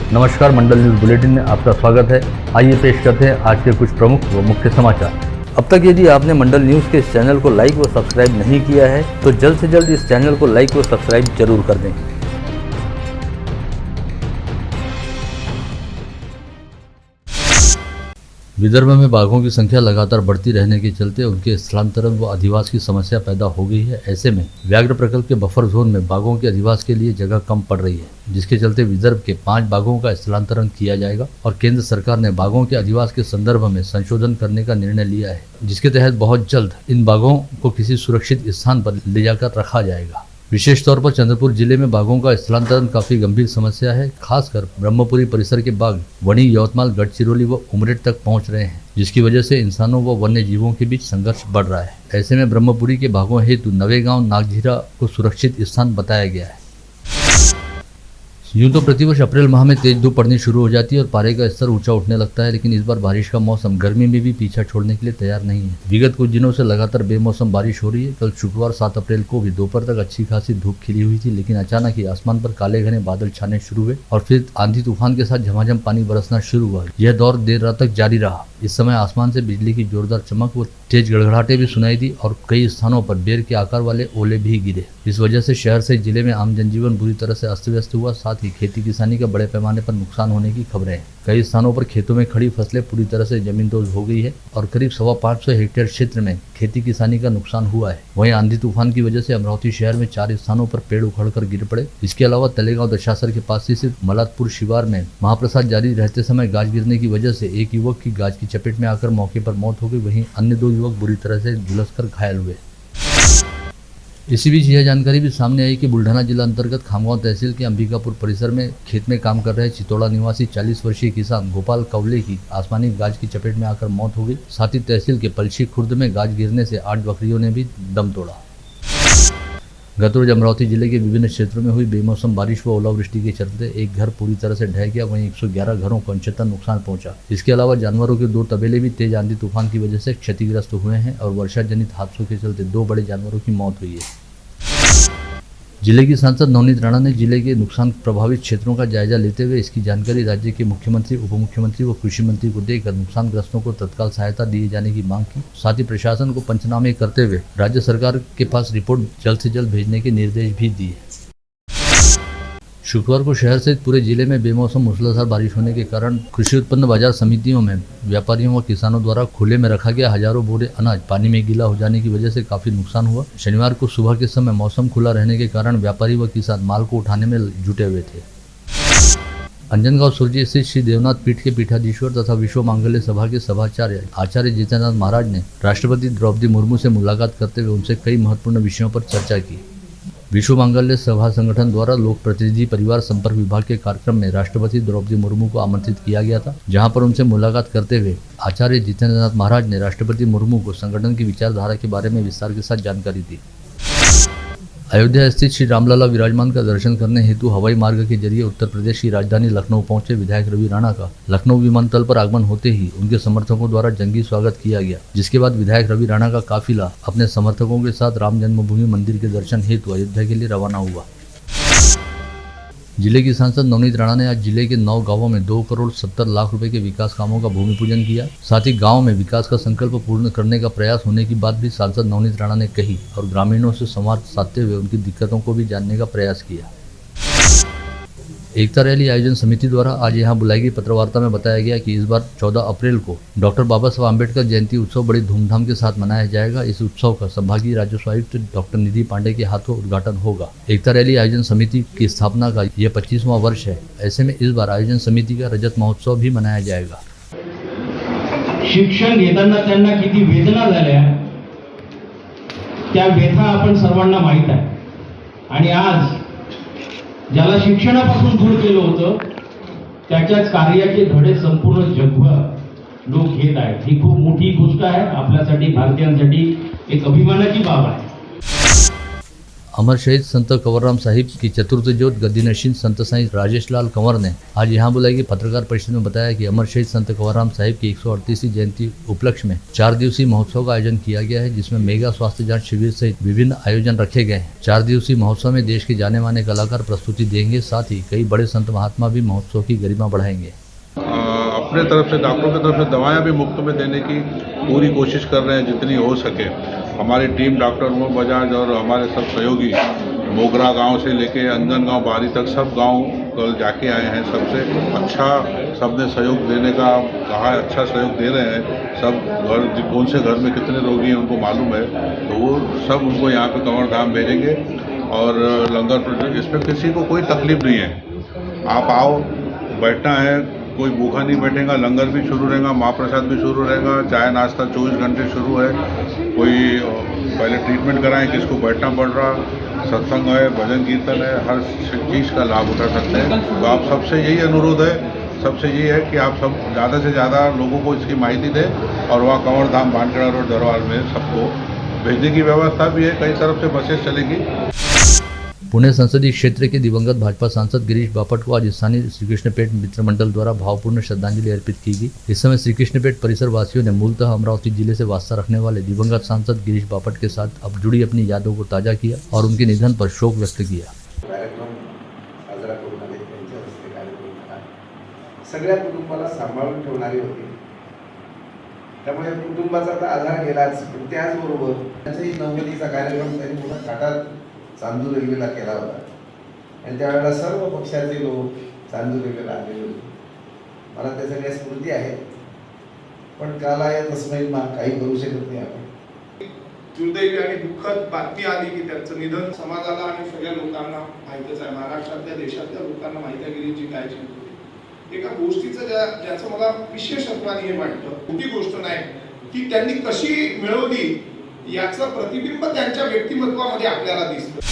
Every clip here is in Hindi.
नमस्कार, मंडल न्यूज़ बुलेटिन में आपका स्वागत है। आइए पेश करते हैं आज के कुछ प्रमुख व मुख्य समाचार। अब तक यदि आपने मंडल न्यूज़ के इस चैनल को लाइक व सब्सक्राइब नहीं किया है तो जल्द से जल्द इस चैनल को लाइक व सब्सक्राइब जरूर कर दें। विदर्भ में बाघों की संख्या लगातार बढ़ती रहने के चलते उनके स्थलांतरण व अधिवास की समस्या पैदा हो गई है। ऐसे में व्याघ्र प्रकल्प के बफर जोन में बाघों के अधिवास के लिए जगह कम पड़ रही है, जिसके चलते विदर्भ के 5 बाघों का स्थलांतरण किया जाएगा और केंद्र सरकार ने बाघों के अधिवास के संदर्भ में संशोधन करने का निर्णय लिया है, जिसके तहत बहुत जल्द इन बाघों को किसी सुरक्षित स्थान पर ले जाकर रखा जाएगा। विशेष तौर पर चंद्रपुर जिले में बाघों का स्थलांतरण काफी गंभीर समस्या है। खासकर ब्रह्मपुरी परिसर के बाघ वणी, यवतमाल, गढ़चिरौली व उमरेड तक पहुंच रहे हैं, जिसकी वजह से इंसानों व वन्य जीवों के बीच संघर्ष बढ़ रहा है। ऐसे में ब्रह्मपुरी के बाघों हेतु नवेगांव, नागझीरा को सुरक्षित स्थान बताया गया है। यूं तो प्रतिवर्ष अप्रैल माह में तेज धूप पड़नी शुरू हो जाती है और पारे का स्तर ऊंचा उठने लगता है, लेकिन इस बार बारिश का मौसम गर्मी में भी पीछा छोड़ने के लिए तैयार नहीं है। विगत कुछ दिनों से लगातार बेमौसम बारिश हो रही है। कल शुक्रवार 7 अप्रैल को भी दोपहर तक अच्छी खासी धूप खिली हुई थी, लेकिन अचानक ही आसमान पर काले घने बादल छाने शुरू हुए और फिर आंधी तूफान के साथ झमाझम पानी बरसना शुरू हुआ। यह दौर देर रात तक जारी रहा। इस समय आसमान से बिजली की जोरदार चमक व तेज गड़गड़ाहटें भी सुनाई दी और कई स्थानों पर बेर के आकार वाले ओले भी गिरे। इस वजह से शहर से जिले में आम जनजीवन बुरी तरह से अस्त व्यस्त हुआ। साथ ही खेती किसानी का बड़े पैमाने पर नुकसान होने की खबरें हैं। कई स्थानों पर खेतों में खड़ी फसलें पूरी तरह से जमींदोज हो गई है और करीब 550 हेक्टेयर क्षेत्र में खेती किसानी का नुकसान हुआ है। वहीं आंधी तूफान की वजह से अमरावती शहर में 4 स्थानों पर पेड़ उखड़कर गिर पड़े। इसके अलावा तलेगांव दशासर के पास स्थित मलातपुर शिवार में महाप्रसाद जारी रहते समय गाज गिरने की वजह से एक युवक की गाज की चपेट में आकर मौके पर मौत हो गई। वहीं अन्य 2 युवक बुरी तरह से झुलसकर घायल हुए। इसी बीच यह जानकारी भी सामने आई कि बुल्ढाना जिला अंतर्गत खामगांव तहसील के अंबिकापुर परिसर में खेत में काम कर रहे चितौड़ा निवासी 40 वर्षीय किसान गोपाल कवले की आसमानी गाज की चपेट में आकर मौत हो गई। साथ ही तहसील के पलशी खुर्द में गाज गिरने से 8 बकरियों ने भी दम तोड़ा। गत रोज अमरावती जिले के विभिन्न क्षेत्रों में हुई बेमौसम बारिश व ओलावृष्टि के चलते एक घर पूरी तरह से ढह गया। वहीं 111 घरों को अंशतः नुकसान पहुंचा। इसके अलावा जानवरों के 2 तबेले भी तेज आंधी तूफान की वजह से क्षतिग्रस्त हुए हैं और वर्षा जनित हादसों के चलते 2 बड़े जानवरों की मौत हुई है। जिले की सांसद नवनीत राणा ने जिले के नुकसान प्रभावित क्षेत्रों का जायजा लेते हुए इसकी जानकारी राज्य के मुख्यमंत्री, उप मुख्यमंत्री व कृषि मंत्री को देकर नुकसानग्रस्तों को तत्काल सहायता दिए जाने की मांग की। साथ ही प्रशासन को पंचनामे करते हुए राज्य सरकार के पास रिपोर्ट जल्द से जल्द भेजने के निर्देश भी दिए। शुक्रवार को शहर सहित पूरे जिले में बेमौसम मूसलाधार बारिश होने के कारण कृषि उत्पन्न बाजार समितियों में व्यापारियों व किसानों द्वारा खुले में रखा गया हजारों बोरे अनाज पानी में गीला हो जाने की वजह से काफी नुकसान हुआ। शनिवार को सुबह के समय मौसम खुला रहने के कारण व्यापारी व किसान माल को उठाने में जुटे हुए थे। अंजनगांव सुरजी स्थित श्री देवनाथ पीठ के पीठाधीश्वर तथा विश्व मांगल्य सभा के सभाचार्य आचार्य जितेंद्र नाथ महाराज ने राष्ट्रपति द्रौपदी मुर्मू से मुलाकात करते हुए उनसे कई महत्वपूर्ण विषयों पर चर्चा की। विश्व मांगल्य सभा संगठन द्वारा लोक प्रतिनिधि परिवार संपर्क विभाग के कार्यक्रम में राष्ट्रपति द्रौपदी मुर्मू को आमंत्रित किया गया था, जहां पर उनसे मुलाकात करते हुए आचार्य जितेंद्र नाथ महाराज ने राष्ट्रपति मुर्मू को संगठन की विचारधारा के बारे में विस्तार के साथ जानकारी दी। अयोध्या स्थित श्री रामलला विराजमान का दर्शन करने हेतु हवाई मार्ग के जरिए उत्तर प्रदेश की राजधानी लखनऊ पहुंचे विधायक रवि राणा का लखनऊ विमानतल पर आगमन होते ही उनके समर्थकों द्वारा जंगी स्वागत किया गया, जिसके बाद विधायक रवि राणा का काफिला अपने समर्थकों के साथ राम जन्मभूमि मंदिर के दर्शन हेतु अयोध्या के लिए रवाना हुआ। जिले की सांसद नवनीत राणा ने आज जिले के 9 गांवों में 2 करोड़ 70 लाख रुपए के विकास कामों का भूमि पूजन किया। साथ ही गांव में विकास का संकल्प पूर्ण करने का प्रयास होने की बात भी सांसद नवनीत राणा ने कही और ग्रामीणों से संवाद साधते हुए उनकी दिक्कतों को भी जानने का प्रयास किया। एकता रैली आयोजन समिति द्वारा आज यहां बुलाई गई पत्रवार्ता में बताया गया कि इस बार 14 अप्रैल को डॉक्टर बाबा साहब अम्बेडकर जयंती उत्सव बड़ी धूमधाम के साथ मनाया जाएगा। इस उत्सव का संभागीय राजस्व आयुक्त डॉक्टर निधि पांडे के हाथों उद्घाटन होगा। एकता रैली आयोजन समिति की स्थापना का यह 25वां वर्ष है। ऐसे में इस बार आयोजन समिति का रजत महोत्सव भी मनाया जाएगा। शिक्षण घेताना त्यांना किती वेदना झाल्या त्या व्यथा आपण सर्वांना माहित आहे आणि आज ज्याला शिक्षणापासून दूर केलं होतं त्याच्याच कार्याचे धडे संपूर्ण जगभर लोक घेत आहेत। ही खूप मोठी गोष्ट आहे आपल्यासाठी, भारतीयांसाठी एक अभिमानाची बाब आहे। अमर शहीद संत कंवरराम साहिब की चतुर्थ ज्योत गद्दीनशीन संत साईं राजेश लाल कंवर ने आज यहाँ बुलाई पत्रकार परिषद में बताया कि अमर शहीद संत कंवरराम साहिब की 138वीं जयंती उपलक्ष्य में 4 दिवसीय महोत्सव का आयोजन किया गया है, जिसमें मेगा स्वास्थ्य जांच शिविर सहित विभिन्न आयोजन रखे गए हैं। 4 दिवसीय महोत्सव में देश के जाने माने कलाकार प्रस्तुति देंगे, साथ ही कई बड़े संत महात्मा भी महोत्सव की गरिमा बढ़ाएंगे। अपने तरफ से डॉक्टरों की तरफ से दवाएं भी मुफ्त में देने की पूरी कोशिश कर रहे हैं जितनी हो सके। हमारी टीम डॉक्टर उमर बजाज और हमारे सब सहयोगी मोगरा गांव से लेके अंजन गांव बारी तक सब गांव कल जाके आए हैं। सबसे अच्छा सबने सहयोग देने का कहा, अच्छा सहयोग दे रहे हैं। सब घर कौन से घर में कितने रोगी हैं उनको मालूम है, तो वो सब उनको यहाँ पे कंवर धाम भेजेंगे और लंगर प्रोजेक्ट, इसमें किसी को कोई तकलीफ नहीं है। आप आओ, बैठना है, कोई भूखा नहीं बैठेगा। लंगर भी शुरू रहेगा, महाप्रसाद भी शुरू रहेगा, चाय नाश्ता 24 घंटे शुरू है। कोई पहले ट्रीटमेंट कराएं, किसको बैठना पड़ रहा, सत्संग है, भजन कीर्तन है, हर चीज़ का लाभ उठा सकते हैं। तो आप सबसे यही अनुरोध है, सबसे यही है कि आप सब ज़्यादा से ज़्यादा लोगों को इसकी माहिती दें और वहाँ कंवर धाम भानखेड़ा रोड दरबार में सबको भेजने की व्यवस्था भी है। कई तरफ से बसेस चलेगी। पुणे संसदीय क्षेत्र के दिवंगत भाजपा सांसद गिरीश बापट को आज स्थानीय श्रीकृष्णपेट मित्र मंडल द्वारा भावपूर्ण श्रद्धांजलि अर्पित की गई। इस समय श्रीकृष्णपेट परिसर वासियों ने मूलतः अमरावती जिले से वास्ता रखने वाले दिवंगत सांसद गिरीश बापट के साथ अब जुड़ी अपनी यादों को ताजा किया और उनके निधन पर शोक व्यक्त किया। सगळ्या कुटुंबाला सांभाळून ठेवणारी होती, त्यामुळे कुटुंबाचा तर आधार गेलाच, पण त्याचबरोबर त्याचाही 90चा कार्यक्रम त्यांनी मोठा घाटात चांदूर रेल्वेला केला होता आणि त्यावेळेला सर्व पक्षाचे लोक चांदूर रेल्वेला आलेले होते। मला त्या सगळ्या स्मृती आहेत, पण कालाय तस्मै मा काही करू शकत नाही आपण। दुर्दैवी आणि दुःखद बातमी आली की त्यांचं निधन समाजाला आणि सगळ्या लोकांना माहितच आहे, महाराष्ट्रातल्या देशातल्या लोकांना माहिती आहे की जी काय चिंता होती। एका गोष्टीचं ज्याचं मला विशेषत्वाने हे वाटतं, मोठी गोष्ट नाही की त्यांनी कशी मिळवली याचं प्रतिबिंब त्यांच्या व्यक्तिमत्वामध्ये आपल्याला दिसतं।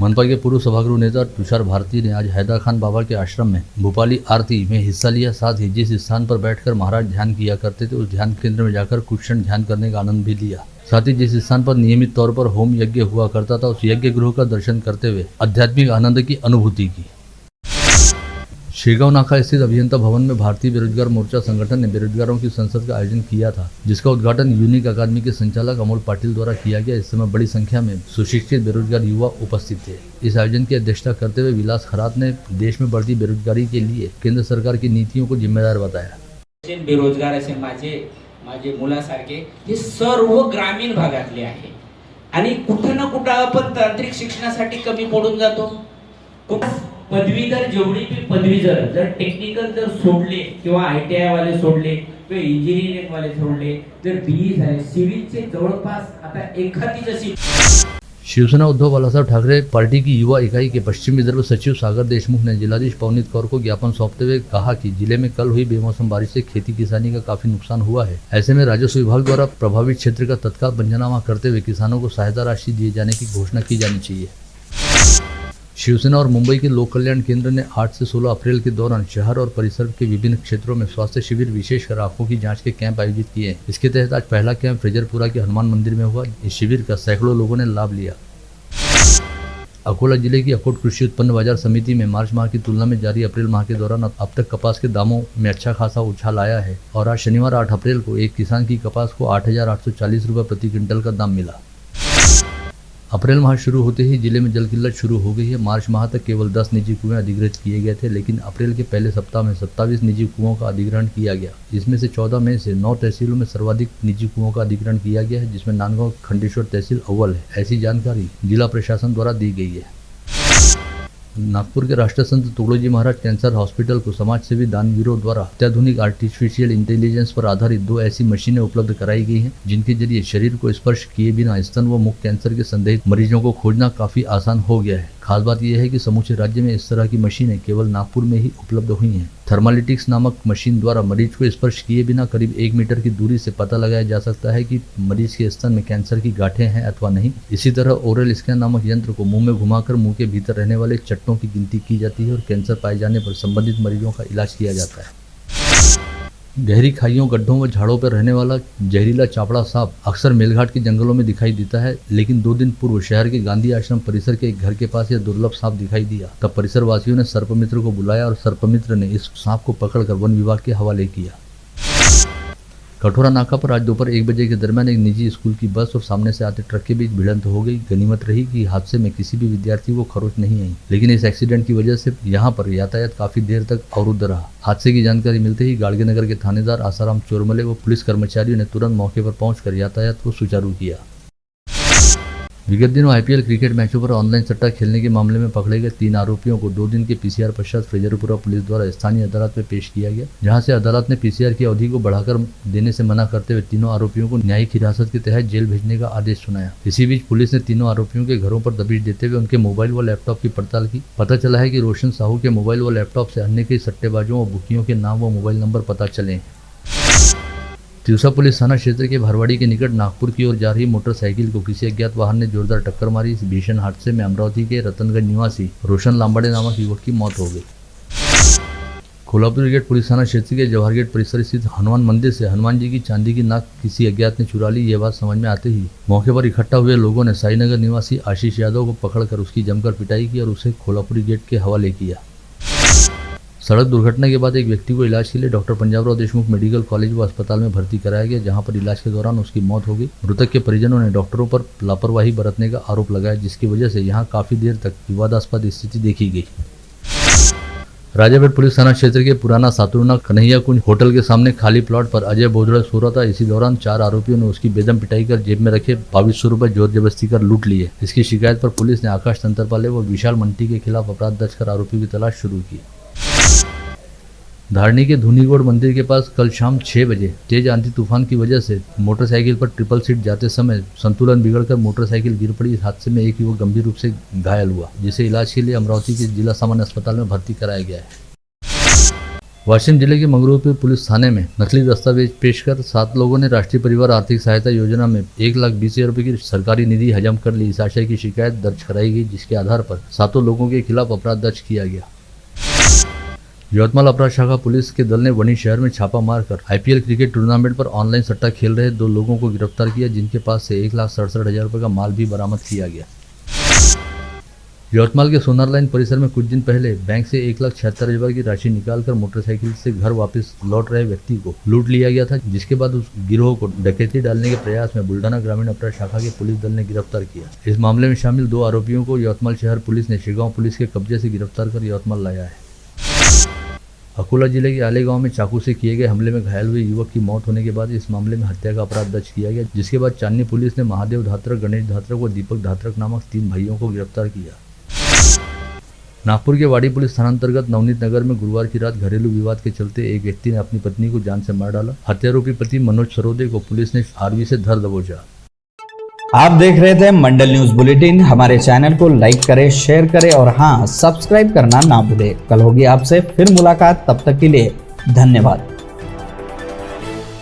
मनपा के पूर्व सभागृह नेता तुषार भारती ने आज हैदर खान बाबा के आश्रम में भोपाली आरती में हिस्सा लिया। साथ ही जिस स्थान पर बैठकर महाराज ध्यान किया करते थे उस ध्यान केंद्र में जाकर कुछ क्षण ध्यान करने का आनंद भी लिया। साथ ही जिस स्थान पर नियमित तौर पर होम यज्ञ हुआ करता था उस यज्ञ गृह का दर्शन करते हुए आध्यात्मिक आनंद की अनुभूति की। शेगांव नाका स्थित अभियंता भवन में भारतीय बेरोजगार मोर्चा संगठन ने बेरोजगारों की संसद का आयोजन किया था, जिसका उद्घाटन यूनिक अकादमी के संचालक अमोल पाटिल द्वारा किया गया। इस समय बड़ी संख्या में सुशिक्षित बेरोजगार युवा उपस्थित थे। इस आयोजन की अध्यक्षता करते हुए विलास खरात ने देश में बढ़ती बेरोजगारी के लिए केंद्र सरकार की नीतियों को जिम्मेदार बताया। बेरोजगार असे माझे मुलासारखे हे सर्व ग्रामीण भागातले आहे आणि कुठं ना कुठं आपण तांत्रिक शिक्षणासाठी कमी पडून जातो। पदवीधर जेवढी बी पदवीधर जर टेक्निकल जर सोडले किंवा ITI वाले सोडले किंवा इंजिनिअरिंग वाले सोडले, जर BE झाले, सिव्हिलचे जवळपास आता एखादी जशी। शिवसेना उद्धव बालासाहेब ठाकरे पार्टी की युवा इकाई के पश्चिम विदर्भ सचिव सागर देशमुख ने जिलाधीश पवनीत कौर को ज्ञापन सौंपते हुए कहा कि जिले में कल हुई बेमौसम बारिश से खेती किसानी का काफी नुकसान हुआ है। ऐसे में राजस्व विभाग द्वारा प्रभावित क्षेत्र का तत्काल पंचनामा करते हुए किसानों को सहायता राशि दिए जाने की घोषणा की जानी चाहिए। शिवसेना और मुंबई के लोक कल्याण केंद्र ने 8 से 16 अप्रैल के दौरान शहर और परिसर के विभिन्न क्षेत्रों में स्वास्थ्य शिविर विशेषकर आंखों की जांच के कैंप आयोजित किए हैं। इसके तहत आज पहला कैंप फ्रेजरपुरा के हनुमान मंदिर में हुआ। इस शिविर का सैकड़ों लोगों ने लाभ लिया। अकोला जिले की अकोट कृषि उत्पन्न बाजार समिति में मार्च माह की तुलना में जारी अप्रैल माह के दौरान अब तक कपास के दामों में अच्छा खासा उछाल आया है और आज शनिवार 8 अप्रैल को एक किसान की कपास को 8,840 रुपये प्रति क्विंटल का दाम मिला। अप्रैल माह शुरू होते ही जिले में जल किल्लत शुरू हो गई है। मार्च माह तक केवल 10 निजी कुएं अधिग्रहित किए गए थे, लेकिन अप्रैल के पहले सप्ताह में 27 निजी कुओं का अधिग्रहण किया गया। इसमें से 14 में से 9 तहसीलों में सर्वाधिक निजी कुओं का अधिग्रहण किया गया है, जिसमें नांदगांव खंडेश्वर तहसील अव्वल है। ऐसी जानकारी जिला प्रशासन द्वारा दी गई है। नागपुर के राष्ट्रसंत तुकडोजी महाराज कैंसर हॉस्पिटल को समाजसेवी दानवीरों द्वारा अत्याधुनिक आर्टिफिशियल इंटेलिजेंस पर आधारित 2 ऐसी मशीनें उपलब्ध कराई गई हैं, जिनके जरिए शरीर को स्पर्श किए बिना स्तन व मुख कैंसर के संदिग्ध मरीजों को खोजना काफी आसान हो गया है। खास बात यह है कि समूचे राज्य में इस तरह की मशीनें केवल नागपुर में ही उपलब्ध हुई हैं। थर्मालिटिक्स नामक मशीन द्वारा मरीज को स्पर्श किए बिना करीब 1 मीटर की दूरी से पता लगाया जा सकता है कि मरीज के स्तन में कैंसर की गांठें हैं अथवा नहीं। इसी तरह ओरल स्कैन नामक यंत्र को मुंह में घुमाकर मुंह के भीतर रहने वाले चट्टों की गिनती की जाती है और कैंसर पाए जाने पर संबंधित मरीजों का इलाज किया जाता है। गहरी खाइयों, गड्ढों व झाड़ों पर रहने वाला जहरीला चापड़ा सांप अक्सर मेलघाट के जंगलों में दिखाई देता है, लेकिन 2 दिन पूर्व शहर के गांधी आश्रम परिसर के एक घर के पास यह दुर्लभ सांप दिखाई दिया। तब परिसर वासियों ने सर्पमित्र को बुलाया और सर्पमित्र ने इस सांप को पकड़कर वन विभाग के हवाले किया। कठोरा नाका पर आज दोपहर 1 बजे के दरमियान एक निजी स्कूल की बस और सामने से आते ट्रक के बीच भिड़ंत हो गई। गनीमत रही कि हादसे में किसी भी विद्यार्थी को खरोच नहीं आई, लेकिन इस एक्सीडेंट की वजह से यहां पर यातायात काफी देर तक अवरुद्ध रहा। हादसे की जानकारी मिलते ही गाड़गेनगर के थानेदार आसाराम चोरमले व पुलिस कर्मचारियों ने तुरंत मौके पर पहुंचकर यातायात को सुचारू किया। विगत दिनों आईपीएल क्रिकेट मैचों पर ऑनलाइन सट्टा खेलने के मामले में पकड़े गए 3 आरोपियों को 2 दिन के पीसीआर पश्चात फ्रेजरपुरा पुलिस द्वारा स्थानीय अदालत में पेश किया गया, जहां से अदालत ने पीसीआर की अवधि को बढ़ाकर देने से मना करते हुए तीनों आरोपियों को न्यायिक हिरासत के तहत जेल भेजने का आदेश सुनाया। इसी बीच पुलिस ने तीनों आरोपियों के घरों पर दबिश देते हुए उनके मोबाइल व लैपटॉप की पड़ताल की। पता चला है कि रोशन साहू के मोबाइल व लैपटॉप से अन्य कई सट्टेबाजों व बुकियों के नाम व मोबाइल नंबर पता चले। तिवसा पुलिस थाना क्षेत्र के भरवाड़ी के निकट नागपुर की ओर जा रही मोटरसाइकिल को किसी अज्ञात वाहन ने जोरदार टक्कर मारी। इस भीषण हादसे में अमरावती के रतनगंज निवासी रोशन लांबाड़े नामक युवक की मौत हो गई। कोल्हापुर गेट पुलिस थाना क्षेत्र के जवाहर गेट परिसर स्थित हनुमान मंदिर से हनुमान जी की चांदी की नाक किसी अज्ञात ने चुरा ली। यह बात समझ में आते ही मौके पर इकट्ठा हुए लोगों ने साईनगर निवासी आशीष यादव को पकड़कर उसकी जमकर पिटाई की और उसे कोल्हापुरी गेट के हवाले किया। सड़क दुर्घटना के बाद एक व्यक्ति को इलाज के लिए doctor Panjabrao Deshmukh medical college व अस्पताल में भर्ती कराया गया, जहां पर इलाज के दौरान उसकी मौत हो गई। मृतक के परिजनों ने डॉक्टरों पर लापरवाही बरतने का आरोप लगाया, जिसकी वजह से यहां काफी देर तक विवादास्पद स्थिति देखी गई। राजापेट पुलिस थाना क्षेत्र के पुराना सातुरना कन्हैया कुंज होटल के सामने खाली प्लॉट पर अजय बोधड़ा सो रहा था। इसी दौरान 4 आरोपियों ने उसकी बेदम पिटाई कर जेब में रखे 2200 रुपए जोर जबरदस्ती कर लूट लिए। इसकी शिकायत पर पुलिस ने आकाश तंत्रपाले व विशाल मंटी के खिलाफ अपराध दर्ज कर आरोपियों की तलाश शुरू की। धारनी के धुनीगोड़ मंदिर के पास कल शाम 6 बजे तेज आंधी तूफान की वजह से मोटरसाइकिल पर ट्रिपल सीट जाते समय संतुलन बिगड़कर मोटरसाइकिल गिर पड़ी। इस हादसे में एक युवक गंभीर रूप से घायल हुआ, जिसे इलाज के लिए अमरावती के जिला सामान्य अस्पताल में भर्ती कराया गया है। वाशिम जिले के मंगरूपुर पुलिस थाने में नकली दस्तावेज पेश कर 7 लोगों ने राष्ट्रीय परिवार आर्थिक सहायता योजना में 1,20,000 रुपए की सरकारी निधि हजम कर ली। इस आशय की शिकायत दर्ज कराई गई, जिसके आधार पर 7 लोगों के खिलाफ अपराध दर्ज किया गया। यवतमाल अपराध शाखा पुलिस के दल ने वनी शहर में छापा मारकर आईपीएल क्रिकेट टूर्नामेंट पर ऑनलाइन सट्टा खेल रहे 2 लोगों को गिरफ्तार किया, जिनके पास से 1,67,000 रुपए का माल भी बरामद किया गया। यवतमाल के सोनार लाइन परिसर में कुछ दिन पहले बैंक से 1,76,000 की राशि निकालकर मोटरसाइकिल से घर वापस लौट रहे व्यक्ति को लूट लिया गया था, जिसके बाद उस गिरोह को डकैती डालने के प्रयास में बुल्ढाना ग्रामीण अपराध शाखा के पुलिस दल ने गिरफ्तार किया। इस मामले में शामिल 2 आरोपियों को यवतमाल शहर पुलिस ने शिगांव पुलिस के कब्जे से गिरफ्तार कर यवतमाल लाया है। अकोला जिले के आले गांव में चाकू से किए गए हमले में घायल हुए युवक की मौत होने के बाद इस मामले में हत्या का अपराध दर्ज किया गया, जिसके बाद चांदनी पुलिस ने महादेव धात्रक, गणेश धात्रक व दीपक धात्रक नामक 3 भाइयों को गिरफ्तार किया। नागपुर के वाड़ी पुलिस थानांतर्गत नवनीत नगर में गुरुवार की रात घरेलू विवाद के चलते एक व्यक्ति ने अपनी पत्नी को जान से मार डाला। हत्यारोपी पति मनोज सरोदे को पुलिस ने आरवी से धर दबोचा। आप देख रहे थे मंडल न्यूज बुलेटिन। हमारे चैनल को लाइक करें, शेयर करें और हाँ, सब्सक्राइब करना ना भूलें। कल होगी आपसे फिर मुलाकात, तब तक के लिए धन्यवाद।